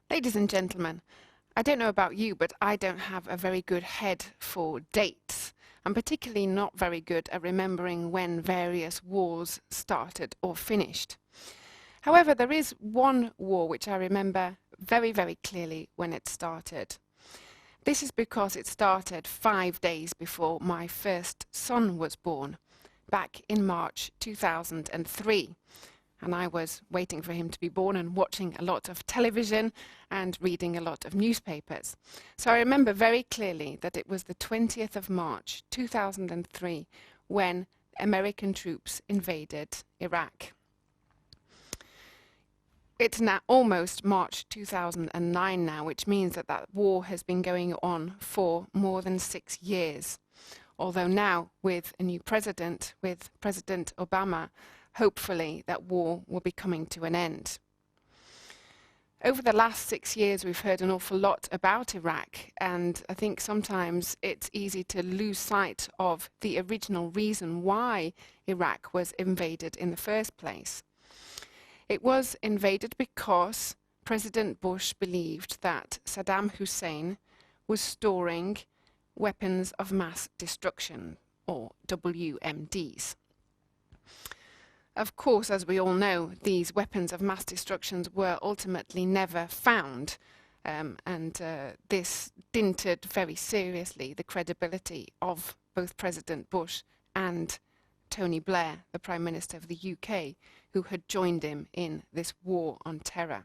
Ladies and gentlemen, I don't know about you, but I don't have a very good head for dates. I'm particularly not very good at remembering when various wars started or finished. However, there is one war which I remember very, very clearly when it started. This is because it started 5 days before my first son was born, back in March 2003. And I was waiting for him to be born and watching a lot of television and reading a lot of newspapers. So I remember very clearly that it was the 20th of March 2003 when American troops invaded Iraq. It's now almost March 2009 now, which means that that war has been going on for more than 6 years. Although now, with a new president, with President Obama, hopefully that war will be coming to an end. Over the last 6 years, we've heard an awful lot about Iraq, and I think sometimes it's easy to lose sight of the original reason why Iraq was invaded in the first place. It was invaded because President Bush believed that Saddam Hussein was storing weapons of mass destruction, or WMDs. Of course, as we all know, these weapons of mass destruction were ultimately never found, and this dented very seriously the credibility of both President Bush and Tony Blair, the Prime Minister of the UK, who had joined him in this war on terror.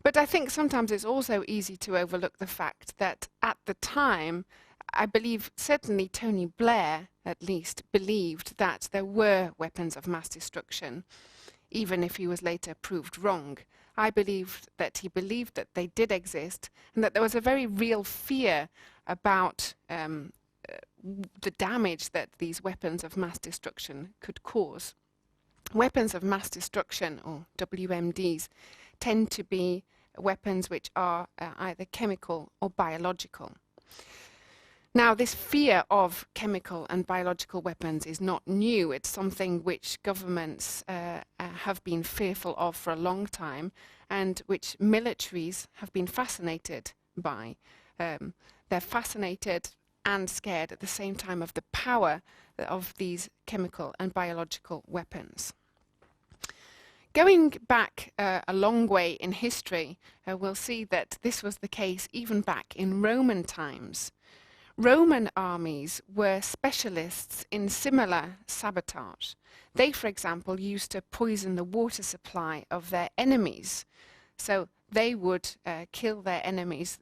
But I think sometimes it's also easy to overlook the fact that at the time, I believe certainly Tony Blair, at least, believed that there were weapons of mass destruction, even if he was later proved wrong. I believe that he believed that they did exist and that there was a very real fear about the damage that these weapons of mass destruction could cause. Weapons of mass destruction, or WMDs, tend to be weapons which are either chemical or biological. Now, this fear of chemical and biological weapons is not new. It's something which governments have been fearful of for a long time, and which militaries have been fascinated by. They're fascinated and scared at the same time of the power of these chemical and biological weapons. Going back a long way in history, we'll see that this was the case even back in Roman times. Roman armies were specialists in similar sabotage. They, for example, used to poison the water supply of their enemies. So they would kill their enemies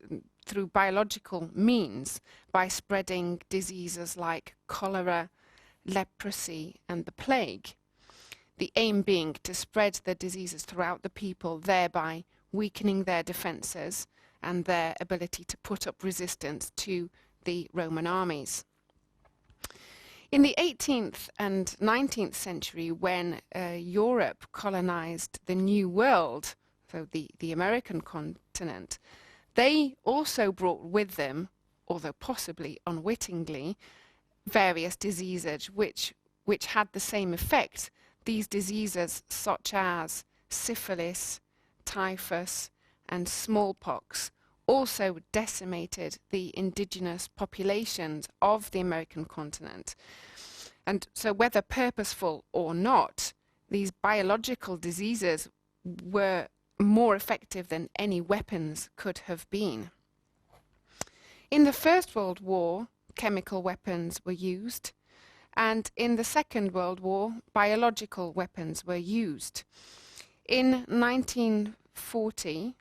through biological means by spreading diseases like cholera, leprosy, and the plague. The aim being to spread the diseases throughout the people, thereby weakening their defenses and their ability to put up resistance to the Roman armies. In the 18th and 19th century, when Europe colonized the New World, so the American continent, they also brought with them, although possibly unwittingly, various diseases which had the same effect. These diseases such as syphilis, typhus, and smallpox also decimated the indigenous populations of the American continent. And so whether purposeful or not, these biological diseases were more effective than any weapons could have been. In the First World War, chemical weapons were used, and in the Second World War, biological weapons were used. In 1940,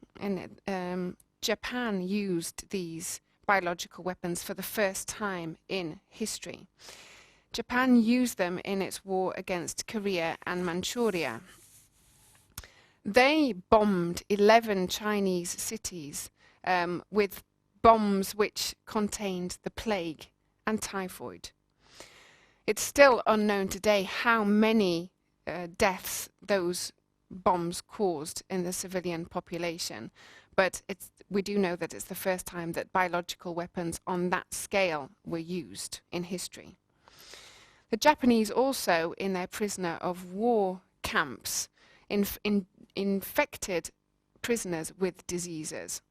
Japan used these biological weapons for the first time in history. Japan used them in its war against Korea and Manchuria. They bombed 11 Chinese cities with bombs which contained the plague and typhoid. It's still unknown today how many deaths those bombs caused in the civilian population, but we do know that it's the first time that biological weapons on that scale were used in history. The Japanese also, in their prisoner of war camps, infected prisoners with diseases.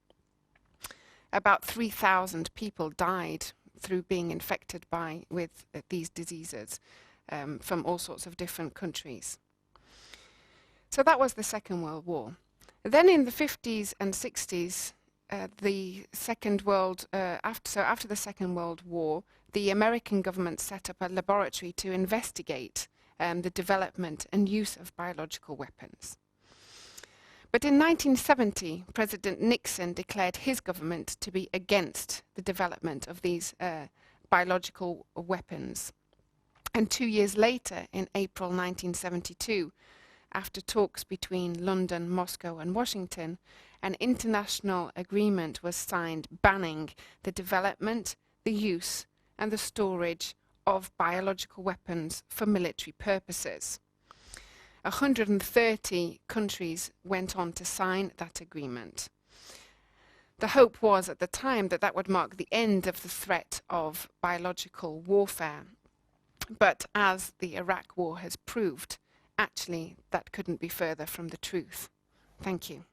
About 3,000 people died through being infected with these diseases from all sorts of different countries. So that was the Second World War. Then in the 50s and 60s, after the Second World War, the American government set up a laboratory to investigate the development and use of biological weapons. But in 1970, President Nixon declared his government to be against the development of these biological weapons. And 2 years later, in April 1972, after talks between London, Moscow and Washington, an international agreement was signed banning the development, the use and the storage of biological weapons for military purposes. 130 countries went on to sign that agreement. The hope was at the time that that would mark the end of the threat of biological warfare. But as the Iraq War has proved, actually that couldn't be further from the truth. Thank you.